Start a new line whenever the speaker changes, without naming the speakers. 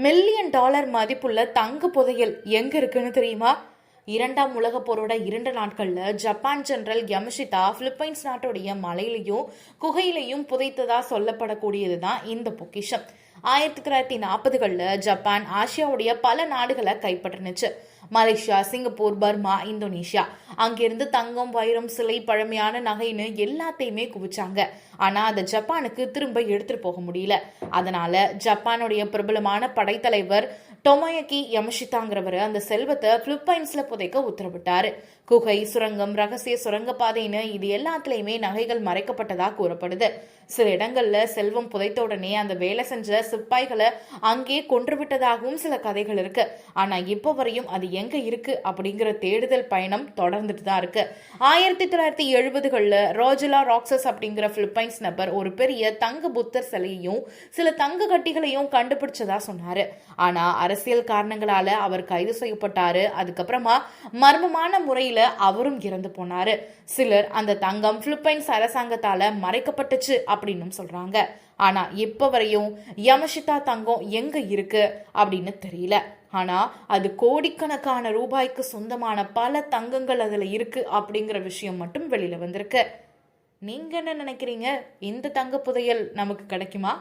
Million dollar மதிப்புள்ள தங்க புதையல் எங்க இருக்குன்னு தெரியுமா? இரண்டாம் உலக போரோட 2 நாட்கள்ல ஜப்பான் ஜெனரல் யமஷிதா பிலிப்பைன்ஸ் நாட்டுடைய மலையிலையும் குகையிலையும் புதைத்ததா சொல்லப்படக்கூடியதுதான் இந்த பொக்கிஷம். 1940களில் ஜப்பான் ஆசியாவுடைய பல நாடுகளை கைப்பற்றினுச்சு. மலேசியா, சிங்கப்பூர், பர்மா, இந்தோனேஷியா அங்கிருந்து தங்கம், வைரம், சிலை, பழமையான நகைன்னு எல்லாத்தையுமே குவிச்சாங்க. ஆனா அதை ஜப்பானுக்கு திரும்ப எடுத்துட்டு போக முடியல. அதனால ஜப்பானுடைய பிரபலமான படைத்தலைவர் டொமோயுகி யமஷிதாங்கிறவர் அந்த செல்வத்தை பிலிப்பைன்ஸ்ல புதைக்க உத்தரவிட்டாரு. குகை, சுரங்கம், ரகசிய சுரங்கப்பாதைன்னு இது எல்லாத்துலயுமே நகைகள் மறைக்கப்பட்டதா கூறப்படுது. சில இடங்கள்ல செல்வம் புதைத்த உடனே அந்த வேலை செஞ்ச சிப்பாய்களை அங்கே கொன்று விட்டதாகவும் சில கதைகள் இருக்கு. ஆனா இப்போ வரையும் அது எங்க இருக்கு அப்படிங்கிற தேடுதல் பயணம் தொடர்ந்துட்டு தான் இருக்கு. 1970களில் ரோஜலா ராக்சஸ் அப்படிங்கிற பிலிப்பைன்ஸ் நபர் ஒரு பெரிய தங்க புத்தர் சிலையையும் சில தங்க கட்டிகளையும் கண்டுபிடிச்சதா சொன்னாரு. ஆனா அரசியல் காரணங்களால அவர் கைது செய்யப்பட்டாரு. அதுக்கப்புறமா மர்மமான முறையில அவரும் இறந்து போனாரு. சிலர் அந்த தங்கம் பிலிப்பைன்ஸ் அரசாங்கத்தால மறைக்கப்பட்டுச்சு அப்படின்னு சொல்றாங்க. ஆனா இப்ப வரையும் யமஷிதா தங்கம் எங்க இருக்கு அப்படின்னு தெரியல. ஆனா அது கோடிக்கணக்கான ரூபாய்க்கு சொந்தமான பல தங்கங்கள் அதுல இருக்கு அப்படிங்கிற விஷயம் மட்டும் வெளியில வந்திருக்கு. நீங்க என்ன நினைக்கிறீங்க? இந்த தங்க புதையல் நமக்கு கிடைக்குமா?